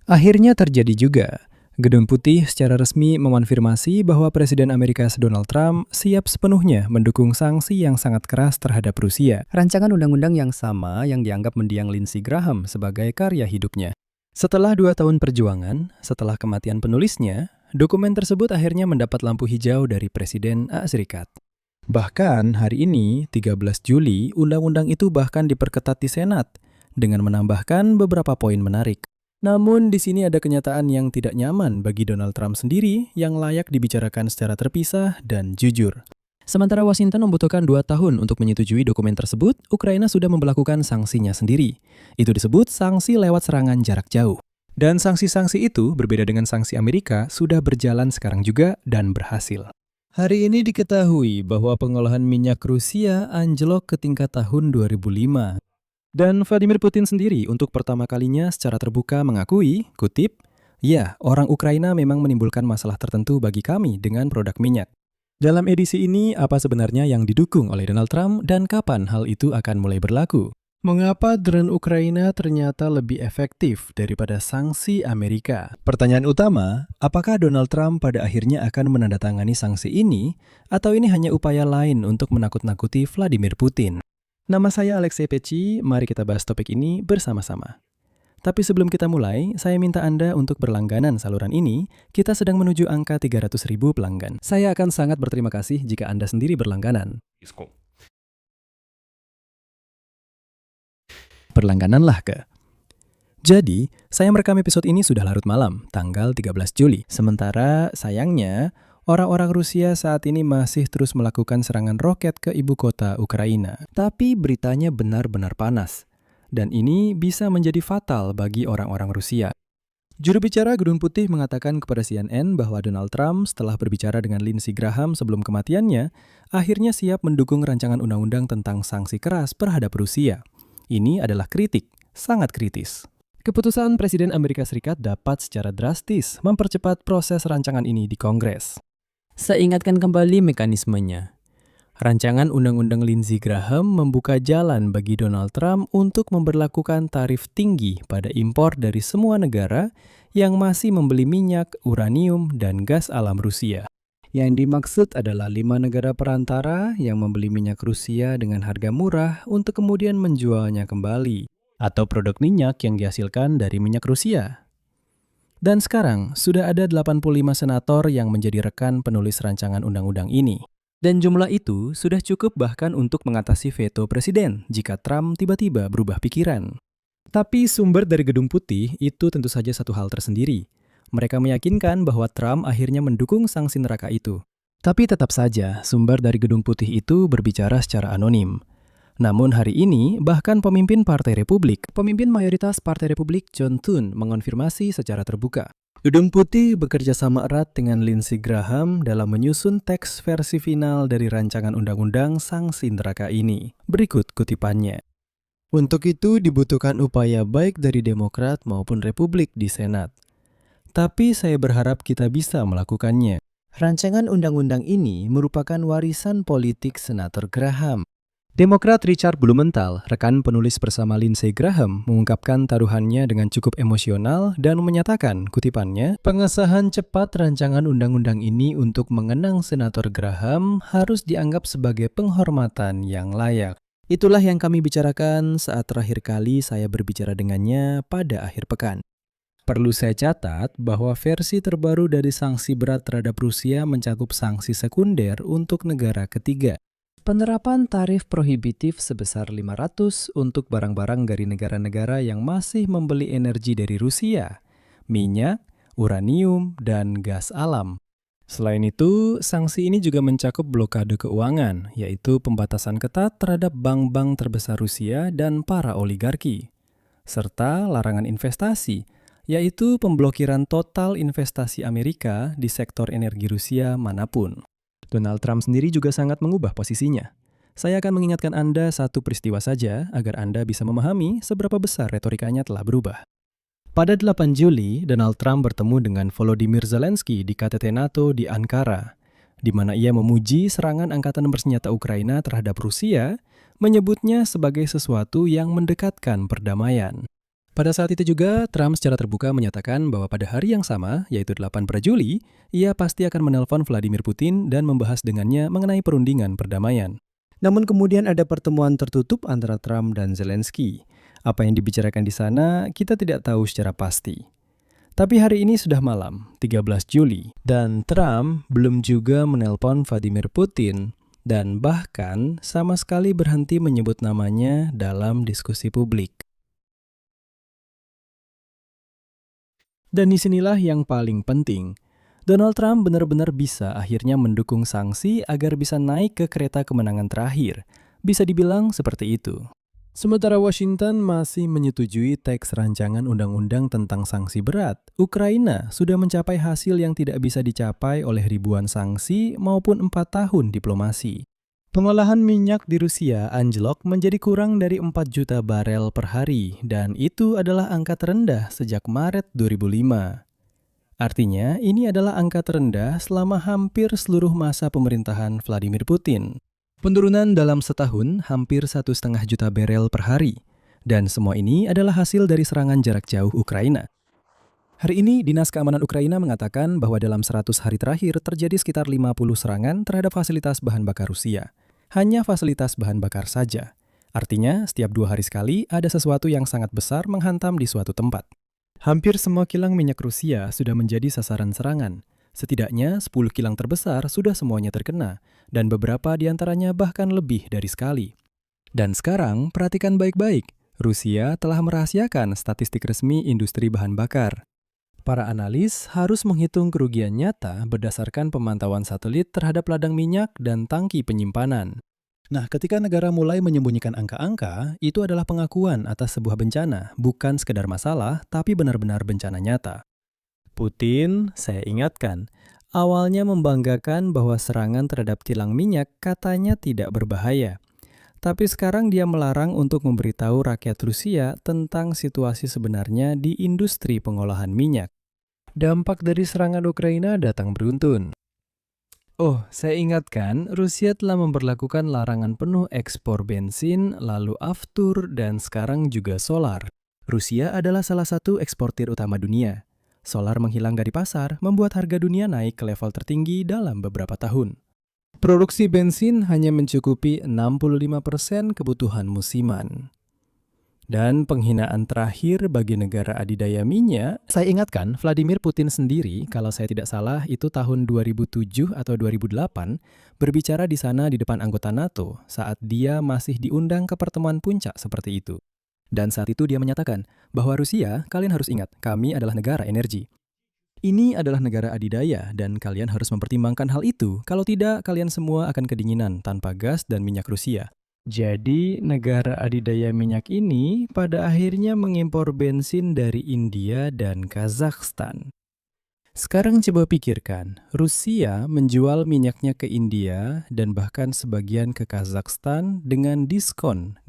Akhirnya terjadi juga. Gedung Putih secara resmi mengonfirmasi bahwa Presiden Amerika Donald Trump siap sepenuhnya mendukung sanksi yang sangat keras terhadap Rusia. Rancangan undang-undang yang sama yang dianggap mendiang Lindsey Graham sebagai karya hidupnya. Setelah 2 tahun perjuangan, setelah kematian penulisnya, dokumen tersebut akhirnya mendapat lampu hijau dari Presiden AS Serikat. Bahkan hari ini, 13 Juli, undang-undang itu bahkan diperketat di Senat dengan menambahkan beberapa poin menarik. Namun di sini ada kenyataan yang tidak nyaman bagi Donald Trump sendiri yang layak dibicarakan secara terpisah dan jujur. Sementara Washington membutuhkan 2 tahun untuk menyetujui dokumen tersebut, Ukraina sudah memberlakukan sanksinya sendiri. Itu disebut sanksi lewat serangan jarak jauh. Dan sanksi-sanksi itu berbeda dengan sanksi Amerika sudah berjalan sekarang juga dan berhasil. Hari ini diketahui bahwa pengolahan minyak Rusia anjlok ke tingkat tahun 2005. Dan Vladimir Putin sendiri untuk pertama kalinya secara terbuka mengakui, kutip, "Ya, orang Ukraina memang menimbulkan masalah tertentu bagi kami dengan produk minyak." Dalam edisi ini, apa sebenarnya yang didukung oleh Donald Trump dan kapan hal itu akan mulai berlaku? Mengapa drone Ukraina ternyata lebih efektif daripada sanksi Amerika? Pertanyaan utama, apakah Donald Trump pada akhirnya akan menandatangani sanksi ini, atau ini hanya upaya lain untuk menakut-nakuti Vladimir Putin? Nama saya Alexei Peci, mari kita bahas topik ini bersama-sama. Tapi sebelum kita mulai, saya minta Anda untuk berlangganan saluran ini, kita sedang menuju angka 300.000 pelanggan. Saya akan sangat berterima kasih jika Anda sendiri berlangganan. Berlanggananlah ke. Jadi, saya merekam episode ini sudah larut malam, tanggal 13 Juli. Sementara, sayangnya, orang-orang Rusia saat ini masih terus melakukan serangan roket ke ibu kota Ukraina. Tapi beritanya benar-benar panas. Dan ini bisa menjadi fatal bagi orang-orang Rusia. Juru bicara Gedung Putih mengatakan kepada CNN bahwa Donald Trump setelah berbicara dengan Lindsey Graham sebelum kematiannya, akhirnya siap mendukung rancangan undang-undang tentang sanksi keras terhadap Rusia. Ini adalah kritik, sangat kritis. Keputusan Presiden Amerika Serikat dapat secara drastis mempercepat proses rancangan ini di Kongres. Saya ingatkan kembali mekanismenya. Rancangan Undang-Undang Lindsey Graham membuka jalan bagi Donald Trump untuk memberlakukan tarif tinggi pada impor dari semua negara yang masih membeli minyak, uranium, dan gas alam Rusia. Yang dimaksud adalah 5 negara perantara yang membeli minyak Rusia dengan harga murah untuk kemudian menjualnya kembali, atau produk minyak yang dihasilkan dari minyak Rusia. Dan sekarang, sudah ada 85 senator yang menjadi rekan penulis rancangan undang-undang ini. Dan jumlah itu sudah cukup bahkan untuk mengatasi veto presiden jika Trump tiba-tiba berubah pikiran. Tapi sumber dari Gedung Putih itu tentu saja satu hal tersendiri. Mereka meyakinkan bahwa Trump akhirnya mendukung sanksi neraka itu. Tapi tetap saja, sumber dari Gedung Putih itu berbicara secara anonim. Namun hari ini, bahkan pemimpin Partai Republik, pemimpin mayoritas Partai Republik John Thune mengonfirmasi secara terbuka. Gedung Putih bekerja sama erat dengan Lindsey Graham dalam menyusun teks versi final dari rancangan undang-undang sanksi neraka ini. Berikut kutipannya. Untuk itu dibutuhkan upaya baik dari Demokrat maupun Republik di Senat. Tapi saya berharap kita bisa melakukannya. Rancangan undang-undang ini merupakan warisan politik Senator Graham. Demokrat Richard Blumenthal, rekan penulis bersama Lindsey Graham, mengungkapkan taruhannya dengan cukup emosional dan menyatakan, kutipannya, pengesahan cepat rancangan undang-undang ini untuk mengenang Senator Graham harus dianggap sebagai penghormatan yang layak. Itulah yang kami bicarakan saat terakhir kali saya berbicara dengannya pada akhir pekan. Perlu saya catat bahwa versi terbaru dari sanksi berat terhadap Rusia mencakup sanksi sekunder untuk negara ketiga. Penerapan tarif prohibitif sebesar 500 untuk barang-barang dari negara-negara yang masih membeli energi dari Rusia, minyak, uranium, dan gas alam. Selain itu, sanksi ini juga mencakup blokade keuangan, yaitu pembatasan ketat terhadap bank-bank terbesar Rusia dan para oligarki, serta larangan investasi, yaitu pemblokiran total investasi Amerika di sektor energi Rusia manapun. Donald Trump sendiri juga sangat mengubah posisinya. Saya akan mengingatkan Anda satu peristiwa saja agar Anda bisa memahami seberapa besar retorikanya telah berubah. Pada 8 Juli, Donald Trump bertemu dengan Volodymyr Zelensky di KTT NATO di Ankara, di mana ia memuji serangan angkatan bersenjata Ukraina terhadap Rusia, menyebutnya sebagai sesuatu yang mendekatkan perdamaian. Pada saat itu juga, Trump secara terbuka menyatakan bahwa pada hari yang sama, yaitu 8 Juli, ia pasti akan menelpon Vladimir Putin dan membahas dengannya mengenai perundingan perdamaian. Namun kemudian ada pertemuan tertutup antara Trump dan Zelensky. Apa yang dibicarakan di sana, kita tidak tahu secara pasti. Tapi hari ini sudah malam, 13 Juli, dan Trump belum juga menelpon Vladimir Putin, dan bahkan sama sekali berhenti menyebut namanya dalam diskusi publik. Dan disinilah yang paling penting. Donald Trump benar-benar bisa akhirnya mendukung sanksi agar bisa naik ke kereta kemenangan terakhir. Bisa dibilang seperti itu. Sementara Washington masih menyetujui teks rancangan undang-undang tentang sanksi berat, Ukraina sudah mencapai hasil yang tidak bisa dicapai oleh ribuan sanksi maupun 4 tahun diplomasi. Pengolahan minyak di Rusia anjlok menjadi kurang dari 4 juta barel per hari, dan itu adalah angka terendah sejak Maret 2005. Artinya, ini adalah angka terendah selama hampir seluruh masa pemerintahan Vladimir Putin. Penurunan dalam setahun hampir 1,5 juta barel per hari, dan semua ini adalah hasil dari serangan jarak jauh Ukraina. Hari ini, Dinas Keamanan Ukraina mengatakan bahwa dalam 100 hari terakhir terjadi sekitar 50 serangan terhadap fasilitas bahan bakar Rusia. Hanya fasilitas bahan bakar saja. Artinya, setiap 2 hari sekali ada sesuatu yang sangat besar menghantam di suatu tempat. Hampir semua kilang minyak Rusia sudah menjadi sasaran serangan. Setidaknya 10 kilang terbesar sudah semuanya terkena, dan beberapa di antaranya bahkan lebih dari sekali. Dan sekarang, perhatikan baik-baik. Rusia telah merahasiakan statistik resmi industri bahan bakar. Para analis harus menghitung kerugian nyata berdasarkan pemantauan satelit terhadap ladang minyak dan tangki penyimpanan. Nah, ketika negara mulai menyembunyikan angka-angka, itu adalah pengakuan atas sebuah bencana, bukan sekedar masalah, tapi benar-benar bencana nyata. Putin, saya ingatkan, awalnya membanggakan bahwa serangan terhadap kilang minyak katanya tidak berbahaya. Tapi sekarang dia melarang untuk memberitahu rakyat Rusia tentang situasi sebenarnya di industri pengolahan minyak. Dampak dari serangan Ukraina datang beruntun. Oh, saya ingatkan, Rusia telah memberlakukan larangan penuh ekspor bensin, lalu aftur, dan sekarang juga solar. Rusia adalah salah satu eksportir utama dunia. Solar menghilang dari pasar, membuat harga dunia naik ke level tertinggi dalam beberapa tahun. Produksi bensin hanya mencukupi 65% kebutuhan musiman. Dan penghinaan terakhir bagi negara adidaya minyak, saya ingatkan Vladimir Putin sendiri, kalau saya tidak salah itu tahun 2007 atau 2008, berbicara di sana di depan anggota NATO saat dia masih diundang ke pertemuan puncak seperti itu. Dan saat itu dia menyatakan bahwa Rusia, kalian harus ingat, kami adalah negara energi. Ini adalah negara adidaya dan kalian harus mempertimbangkan hal itu, kalau tidak kalian semua akan kedinginan tanpa gas dan minyak Rusia. Jadi, negara adidaya minyak ini pada akhirnya mengimpor bensin dari India dan Kazakhstan. Sekarang coba pikirkan, Rusia menjual minyaknya ke India dan bahkan sebagian ke Kazakhstan dengan diskon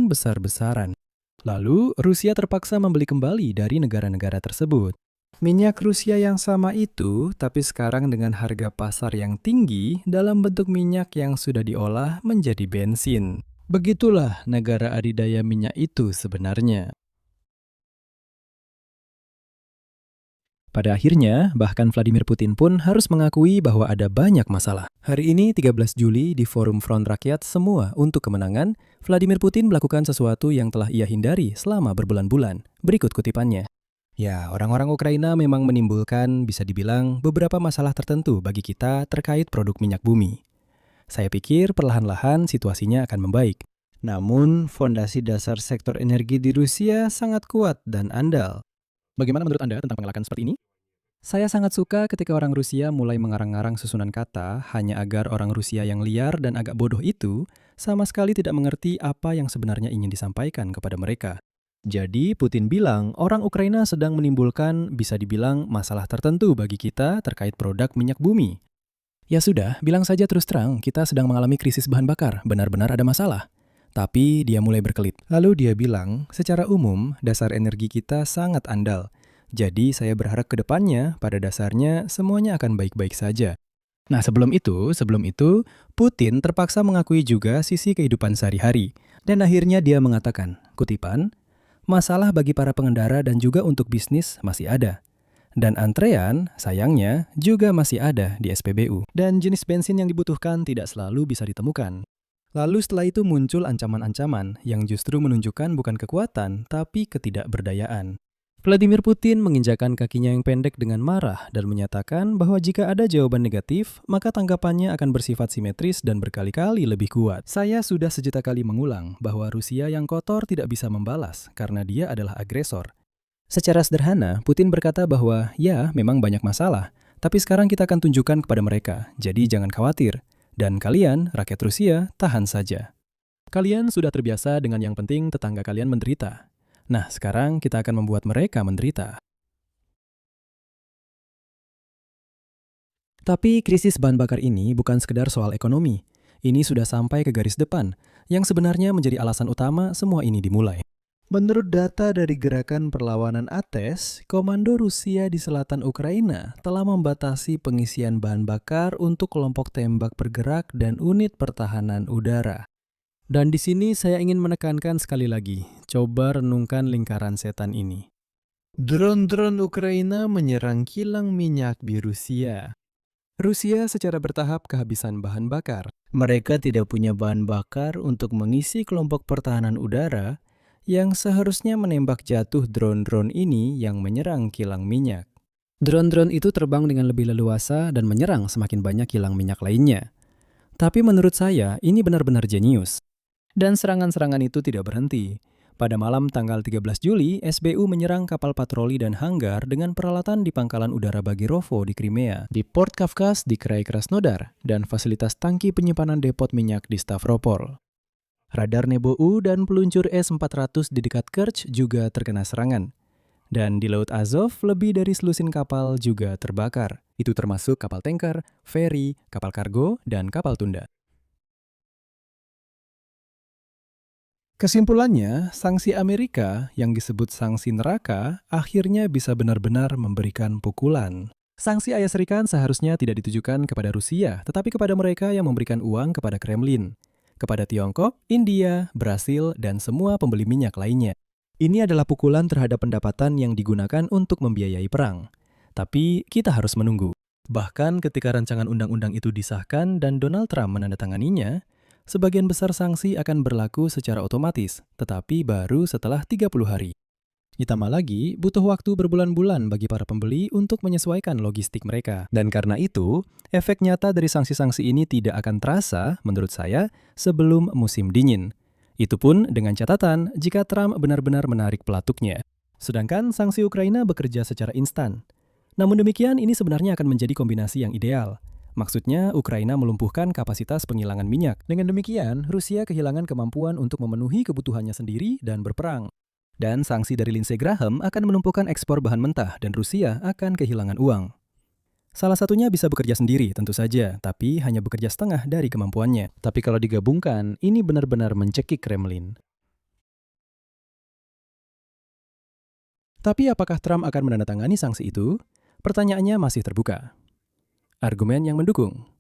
besar-besaran. Lalu, Rusia terpaksa membeli kembali dari negara-negara tersebut. Minyak Rusia yang sama itu, tapi sekarang dengan harga pasar yang tinggi dalam bentuk minyak yang sudah diolah menjadi bensin. Begitulah negara adidaya minyak itu sebenarnya. Pada akhirnya, bahkan Vladimir Putin pun harus mengakui bahwa ada banyak masalah. Hari ini, 13 Juli, di Forum Front Rakyat Semua untuk Kemenangan, Vladimir Putin melakukan sesuatu yang telah ia hindari selama berbulan-bulan. Berikut kutipannya. Ya, orang-orang Ukraina memang menimbulkan, bisa dibilang, beberapa masalah tertentu bagi kita terkait produk minyak bumi. Saya pikir perlahan-lahan situasinya akan membaik. Namun, fondasi dasar sektor energi di Rusia sangat kuat dan andal. Bagaimana menurut Anda tentang pengelakan seperti ini? Saya sangat suka ketika orang Rusia mulai mengarang-arang susunan kata hanya agar orang Rusia yang liar dan agak bodoh itu sama sekali tidak mengerti apa yang sebenarnya ingin disampaikan kepada mereka. Jadi, Putin bilang orang Ukraina sedang menimbulkan, bisa dibilang, masalah tertentu bagi kita terkait produk minyak bumi. Ya sudah, bilang saja terus terang, kita sedang mengalami krisis bahan bakar, benar-benar ada masalah. Tapi dia mulai berkelit. Lalu dia bilang, secara umum, dasar energi kita sangat andal. Jadi, saya berharap ke depannya, pada dasarnya, semuanya akan baik-baik saja. Nah, sebelum itu, Putin terpaksa mengakui juga sisi kehidupan sehari-hari. Dan akhirnya dia mengatakan, kutipan, Masalah bagi para pengendara dan juga untuk bisnis masih ada. Dan antrean, sayangnya, juga masih ada di SPBU. Dan jenis bensin yang dibutuhkan tidak selalu bisa ditemukan. Lalu setelah itu muncul ancaman-ancaman yang justru menunjukkan bukan kekuatan, tapi ketidakberdayaan. Vladimir Putin menginjakan kakinya yang pendek dengan marah dan menyatakan bahwa jika ada jawaban negatif, maka tanggapannya akan bersifat simetris dan berkali-kali lebih kuat. Saya sudah sejuta kali mengulang bahwa Rusia yang kotor tidak bisa membalas karena dia adalah agresor. Secara sederhana, Putin berkata bahwa ya, memang banyak masalah, tapi sekarang kita akan tunjukkan kepada mereka, jadi jangan khawatir. Dan kalian, rakyat Rusia, tahan saja. Kalian sudah terbiasa dengan yang penting tetangga kalian menderita. Nah, sekarang kita akan membuat mereka menderita. Tapi krisis bahan bakar ini bukan sekedar soal ekonomi. Ini sudah sampai ke garis depan, yang sebenarnya menjadi alasan utama semua ini dimulai. Menurut data dari Gerakan Perlawanan ATES, Komando Rusia di selatan Ukraina telah membatasi pengisian bahan bakar untuk kelompok tembak bergerak dan unit pertahanan udara. Dan di sini saya ingin menekankan sekali lagi, coba renungkan lingkaran setan ini. Drone-drone Ukraina menyerang kilang minyak di Rusia. Rusia secara bertahap kehabisan bahan bakar. Mereka tidak punya bahan bakar untuk mengisi kelompok pertahanan udara yang seharusnya menembak jatuh drone-drone ini yang menyerang kilang minyak. Drone-drone itu terbang dengan lebih leluasa dan menyerang semakin banyak kilang minyak lainnya. Tapi menurut saya, ini benar-benar jenius. Dan serangan-serangan itu tidak berhenti. Pada malam tanggal 13 Juli, SBU menyerang kapal patroli dan hanggar dengan peralatan di pangkalan udara Bagirovo di Crimea, di Port Kavkaz di Krai Krasnodar, dan fasilitas tangki penyimpanan depot minyak di Stavropol. Radar Nebo-U dan peluncur S-400 di dekat Kerch juga terkena serangan. Dan di Laut Azov, lebih dari selusin kapal juga terbakar. Itu termasuk kapal tanker, feri, kapal kargo, dan kapal tunda. Kesimpulannya, sanksi Amerika yang disebut sanksi neraka akhirnya bisa benar-benar memberikan pukulan. Sanksi As seharusnya tidak ditujukan kepada Rusia, tetapi kepada mereka yang memberikan uang kepada Kremlin. Kepada Tiongkok, India, Brasil, dan semua pembeli minyak lainnya. Ini adalah pukulan terhadap pendapatan yang digunakan untuk membiayai perang. Tapi kita harus menunggu. Bahkan ketika rancangan undang-undang itu disahkan dan Donald Trump menandatanganinya, sebagian besar sanksi akan berlaku secara otomatis, tetapi baru setelah 30 hari. Ditambah lagi, butuh waktu berbulan-bulan bagi para pembeli untuk menyesuaikan logistik mereka. Dan karena itu, efek nyata dari sanksi-sanksi ini tidak akan terasa, menurut saya, sebelum musim dingin. Itu pun dengan catatan jika Trump benar-benar menarik pelatuknya. Sedangkan sanksi Ukraina bekerja secara instan. Namun demikian, ini sebenarnya akan menjadi kombinasi yang ideal. Maksudnya, Ukraina melumpuhkan kapasitas penghilangan minyak. Dengan demikian, Rusia kehilangan kemampuan untuk memenuhi kebutuhannya sendiri dan berperang. Dan sanksi dari Lindsey Graham akan melumpuhkan ekspor bahan mentah dan Rusia akan kehilangan uang. Salah satunya bisa bekerja sendiri tentu saja, tapi hanya bekerja setengah dari kemampuannya. Tapi kalau digabungkan, ini benar-benar mencekik Kremlin. Tapi apakah Trump akan menandatangani sanksi itu? Pertanyaannya masih terbuka. Argumen yang mendukung.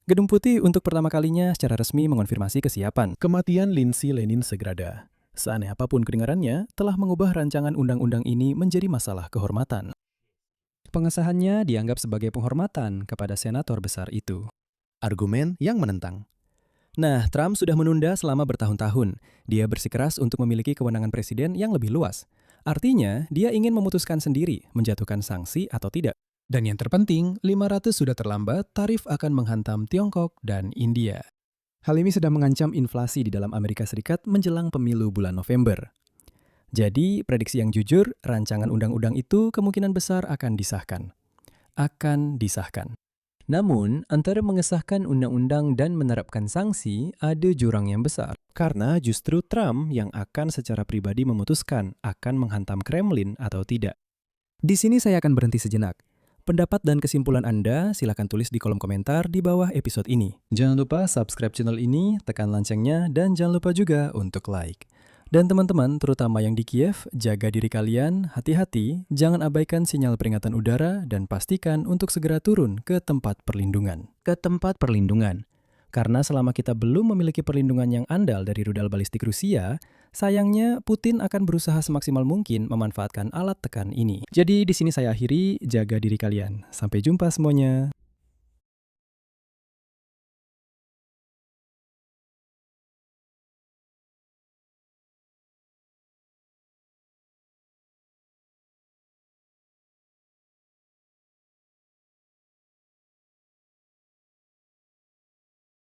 Gedung Putih untuk pertama kalinya secara resmi mengonfirmasi kesiapan. Kematian Lindsey Lenin Segrada, seaneh apapun kedengarannya, telah mengubah rancangan undang-undang ini menjadi masalah kehormatan. Pengesahannya dianggap sebagai penghormatan kepada senator besar itu. Argumen yang menentang. Nah, Trump sudah menunda selama bertahun-tahun. Dia bersikeras untuk memiliki kewenangan presiden yang lebih luas. Artinya, dia ingin memutuskan sendiri menjatuhkan sanksi atau tidak. Dan yang terpenting, 500 sudah terlambat, tarif akan menghantam Tiongkok dan India. Hal ini sedang mengancam inflasi di dalam Amerika Serikat menjelang pemilu bulan November. Jadi, prediksi yang jujur, rancangan undang-undang itu kemungkinan besar akan disahkan. Namun, antara mengesahkan undang-undang dan menerapkan sanksi, ada jurang yang besar. Karena justru Trump yang akan secara pribadi memutuskan akan menghantam Kremlin atau tidak. Di sini saya akan berhenti sejenak. Pendapat dan kesimpulan Anda silakan tulis di kolom komentar di bawah episode ini. Jangan lupa subscribe channel ini, tekan loncengnya, dan jangan lupa juga untuk like. Dan teman-teman, terutama yang di Kiev, jaga diri kalian, hati-hati, jangan abaikan sinyal peringatan udara, dan pastikan untuk segera turun ke tempat perlindungan. Karena selama kita belum memiliki perlindungan yang andal dari rudal balistik Rusia, Sayangnya, Putin akan berusaha semaksimal mungkin memanfaatkan alat tekan ini. Jadi di sini saya akhiri, jaga diri kalian. Sampai jumpa semuanya.